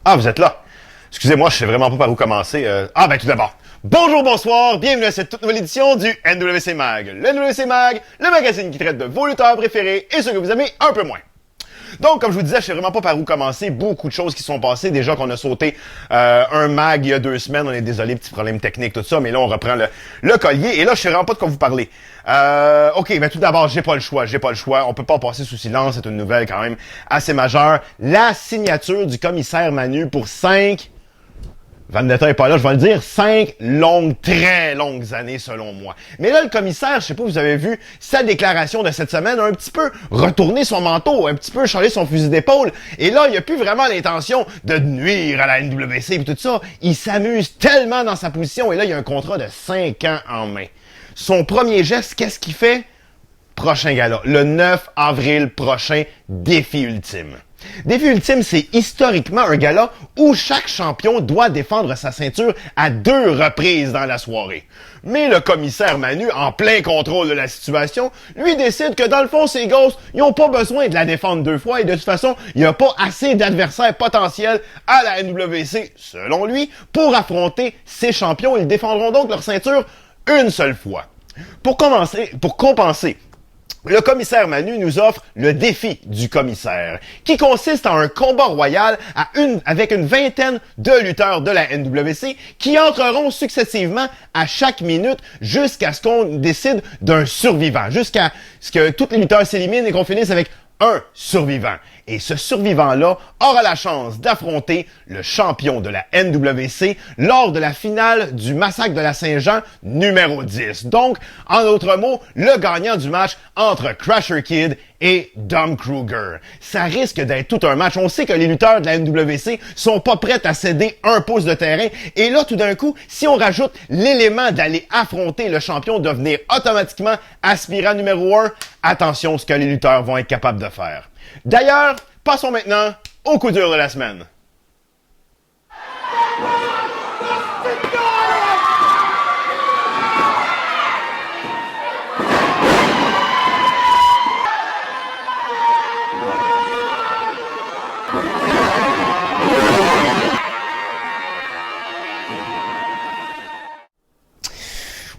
Ah, vous êtes là. Excusez-moi, je sais vraiment pas par où commencer. Tout d'abord. Bonjour, bonsoir, bienvenue à cette toute nouvelle édition du NWC Mag. Le NWC Mag, le magazine qui traite de vos lutteurs préférés et ceux que vous aimez un peu moins. Donc, comme je vous disais, je sais vraiment pas par où commencer. Beaucoup de choses qui sont passées. Déjà qu'on a sauté un mag il y a 2 semaines. On est désolé, petit problème technique, tout ça. Mais là, on reprend le collier. Et là, je sais vraiment pas de quoi vous parler. Tout d'abord, j'ai pas le choix. On peut pas passer sous silence. C'est une nouvelle quand même assez majeure. La signature du commissaire Manu pour 5... Vendetta est pas là, je vais le dire, 5 longues, très longues années selon moi. Mais là, le commissaire, je sais pas, vous avez vu sa déclaration de cette semaine, a un petit peu retourné son manteau, un petit peu changé son fusil d'épaule. Et là, il a plus vraiment l'intention de nuire à la NWC et tout ça. Il s'amuse tellement dans sa position et là, il y a un contrat de 5 ans en main. Son premier geste, qu'est-ce qu'il fait? Prochain gala, le 9 avril prochain, défi ultime. Défi ultime, c'est historiquement un gala où chaque champion doit défendre sa ceinture à 2 reprises dans la soirée. Mais le commissaire Manu, en plein contrôle de la situation, lui décide que dans le fond, ces Ghosts, ils n'ont pas besoin de la défendre 2 fois et de toute façon, il n'y a pas assez d'adversaires potentiels à la NWC, selon lui, pour affronter ces champions. Ils défendront donc leur ceinture une seule fois. Pour compenser, le commissaire Manu nous offre le défi du commissaire, qui consiste en un combat royal avec une vingtaine de lutteurs de la NWC qui entreront successivement à chaque minute jusqu'à ce qu'on décide d'un survivant, jusqu'à ce que tous les lutteurs s'éliminent et qu'on finisse avec un survivant. Et ce survivant-là aura la chance d'affronter le champion de la NWC lors de la finale du Massacre de la Saint-Jean numéro 10. Donc, en d'autres mots, le gagnant du match entre Crusher Kid et Dom Kruger. Ça risque d'être tout un match. On sait que les lutteurs de la NWC sont pas prêts à céder 1 pouce de terrain. Et là, tout d'un coup, si on rajoute l'élément d'aller affronter le champion, devenir automatiquement aspirant numéro 1, attention ce que les lutteurs vont être capables de faire. D'ailleurs, passons maintenant au coup dur de la semaine.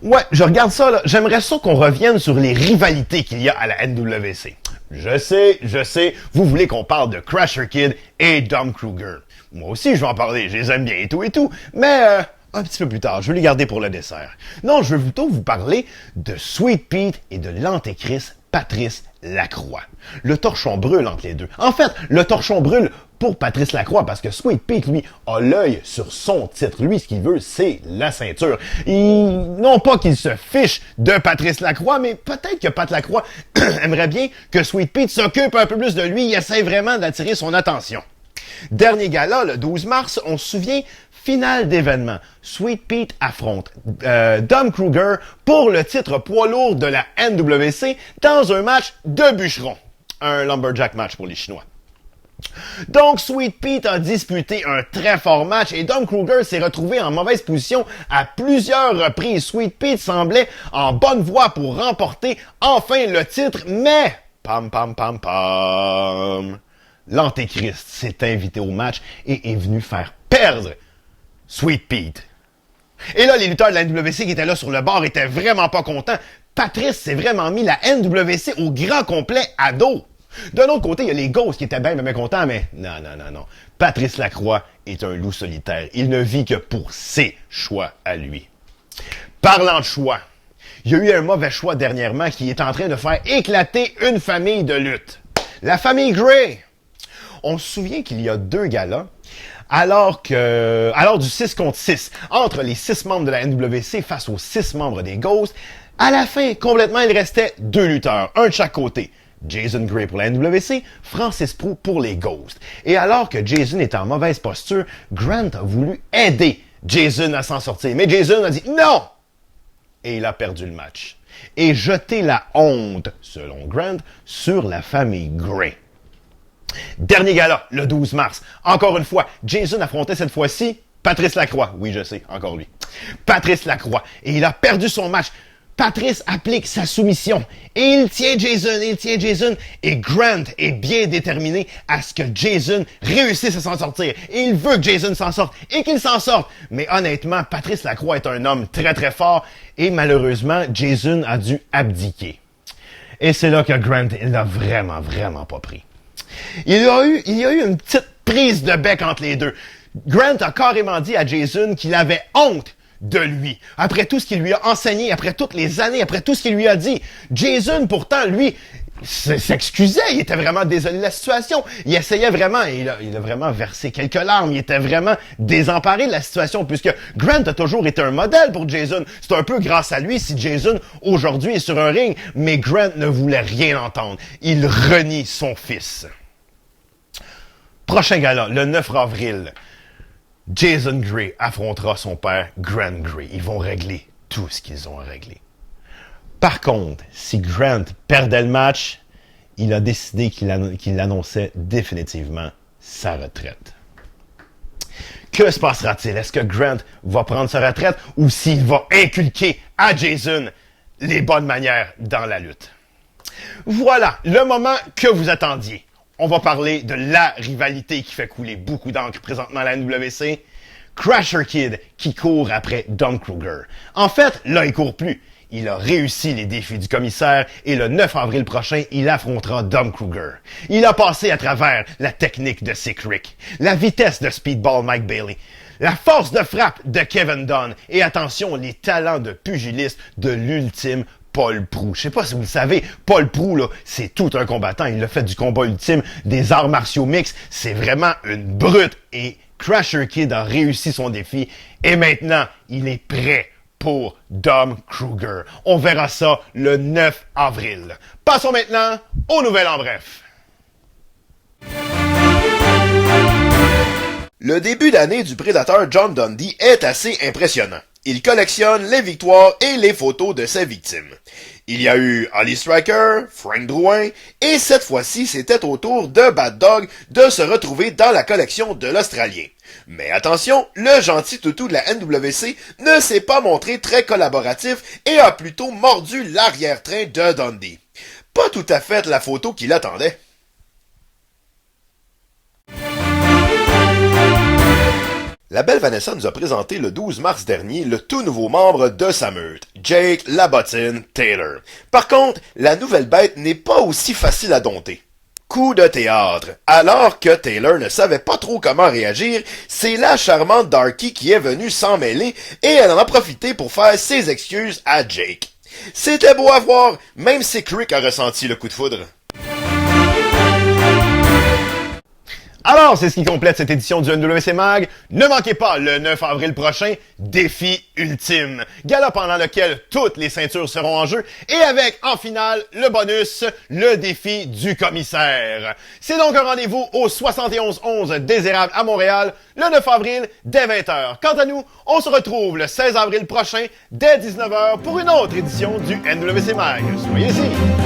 Ouais, je regarde ça, là. J'aimerais ça qu'on revienne sur les rivalités qu'il y a à la NWC. Je sais, vous voulez qu'on parle de Crusher Kid et Dom Kruger. Moi aussi, je vais en parler, je les aime bien et tout, mais un petit peu plus tard, je vais les garder pour le dessert. Non, je veux plutôt vous parler de Sweet Pete et de l'antéchrist Patrice Lacroix. Le torchon brûle entre les deux. En fait, le torchon brûle pour Patrice Lacroix parce que Sweet Pete, lui, a l'œil sur son titre. Lui, ce qu'il veut, c'est la ceinture. Non pas qu'il se fiche de Patrice Lacroix, mais peut-être que Pat Lacroix aimerait bien que Sweet Pete s'occupe un peu plus de lui. Il essaie vraiment d'attirer son attention. Dernier gala, le 12 mars, on se souvient, finale d'événement. Sweet Pete affronte Dom Kruger pour le titre poids lourd de la NWC dans un match de bûcheron. Un lumberjack match pour les Chinois. Donc, Sweet Pete a disputé un très fort match et Dom Kruger s'est retrouvé en mauvaise position à plusieurs reprises. Sweet Pete semblait en bonne voie pour remporter enfin le titre, mais... l'antéchrist s'est invité au match et est venu faire perdre Sweet Pete. Et là, les lutteurs de la NWC qui étaient là sur le bord étaient vraiment pas contents. Patrice s'est vraiment mis la NWC au grand complet à dos. D'un autre côté, il y a les Ghosts qui étaient bien contents, mais non. Patrice Lacroix est un loup solitaire. Il ne vit que pour ses choix à lui. Parlant de choix, il y a eu un mauvais choix dernièrement qui est en train de faire éclater une famille de lutte. La famille Gray. On se souvient qu'il y a 2 galas, alors du 6 contre 6, entre les 6 membres de la NWC face aux 6 membres des Ghosts, à la fin, complètement, il restait 2 lutteurs, un de chaque côté. Jason Gray pour la NWC, Francis Prou pour les Ghosts. Et alors que Jason est en mauvaise posture, Grant a voulu aider Jason à s'en sortir. Mais Jason a dit non! Et il a perdu le match. Et jeté la honte, selon Grant, sur la famille Gray. Dernier gala, le 12 mars. Encore une fois, Jason affrontait cette fois-ci Patrice Lacroix. Oui, je sais, encore lui. Patrice Lacroix. Et il a perdu son match. Patrice applique sa soumission et il tient Jason et Grant est bien déterminé à ce que Jason réussisse à s'en sortir. Et il veut que Jason s'en sorte et qu'il s'en sorte. Mais honnêtement, Patrice Lacroix est un homme très très fort et malheureusement, Jason a dû abdiquer. Et c'est là que Grant, il l'a vraiment pas pris. Il y a eu une petite prise de bec entre les deux. Grant a carrément dit à Jason qu'il avait honte de lui. Après tout ce qu'il lui a enseigné, après toutes les années, après tout ce qu'il lui a dit. Jason, pourtant, lui, s'excusait. Il était vraiment désolé de la situation. Il essayait vraiment, il a vraiment versé quelques larmes. Il était vraiment désemparé de la situation puisque Grant a toujours été un modèle pour Jason. C'est un peu grâce à lui si Jason, aujourd'hui, est sur un ring. Mais Grant ne voulait rien entendre. Il renie son fils. Prochain gala, le 9 avril. Jason Gray affrontera son père, Grant Gray. Ils vont régler tout ce qu'ils ont à régler. Par contre, si Grant perdait le match, il a décidé qu'il annonçait définitivement sa retraite. Que se passera-t-il? Est-ce que Grant va prendre sa retraite ou s'il va inculquer à Jason les bonnes manières dans la lutte? Voilà le moment que vous attendiez. On va parler de la rivalité qui fait couler beaucoup d'encre présentement à la NWC. Crusher Kid qui court après Dom Kruger. En fait, là, il court plus. Il a réussi les défis du commissaire et le 9 avril prochain, il affrontera Dom Kruger. Il a passé à travers la technique de Sick Rick, la vitesse de Speedball Mike Bailey, la force de frappe de Kevin Dunn et attention, les talents de pugiliste de l'ultime Paul Prou. Je sais pas si vous le savez, Paul Prou, là, c'est tout un combattant. Il a fait du combat ultime, des arts martiaux mixtes. C'est vraiment une brute. Et Crusher Kid a réussi son défi. Et maintenant, il est prêt pour Dom Kruger. On verra ça le 9 avril. Passons maintenant aux nouvelles en bref. Le début d'année du prédateur John Dundee est assez impressionnant. Il collectionne les victoires et les photos de ses victimes. Il y a eu Ali Striker, Frank Drouin, et cette fois-ci, c'était au tour de Bad Dog de se retrouver dans la collection de l'Australien. Mais attention, le gentil toutou de la NWC ne s'est pas montré très collaboratif et a plutôt mordu l'arrière-train de Dundee. Pas tout à fait la photo qu'il attendait. La belle Vanessa nous a présenté le 12 mars dernier le tout nouveau membre de sa meute, Jake la bottine Taylor. Par contre, la nouvelle bête n'est pas aussi facile à dompter. Coup de théâtre. Alors que Taylor ne savait pas trop comment réagir, c'est la charmante Darky qui est venue s'en mêler et elle en a profité pour faire ses excuses à Jake. C'était beau à voir, même si Rick a ressenti le coup de foudre. Alors, c'est ce qui complète cette édition du NWC Mag. Ne manquez pas le 9 avril prochain, défi ultime. Gala pendant lequel toutes les ceintures seront en jeu et avec, en finale, le bonus, le défi du commissaire. C'est donc un rendez-vous au 7111 Désirable à Montréal, le 9 avril, dès 20h. Quant à nous, on se retrouve le 16 avril prochain, dès 19h, pour une autre édition du NWC Mag. Soyez-y!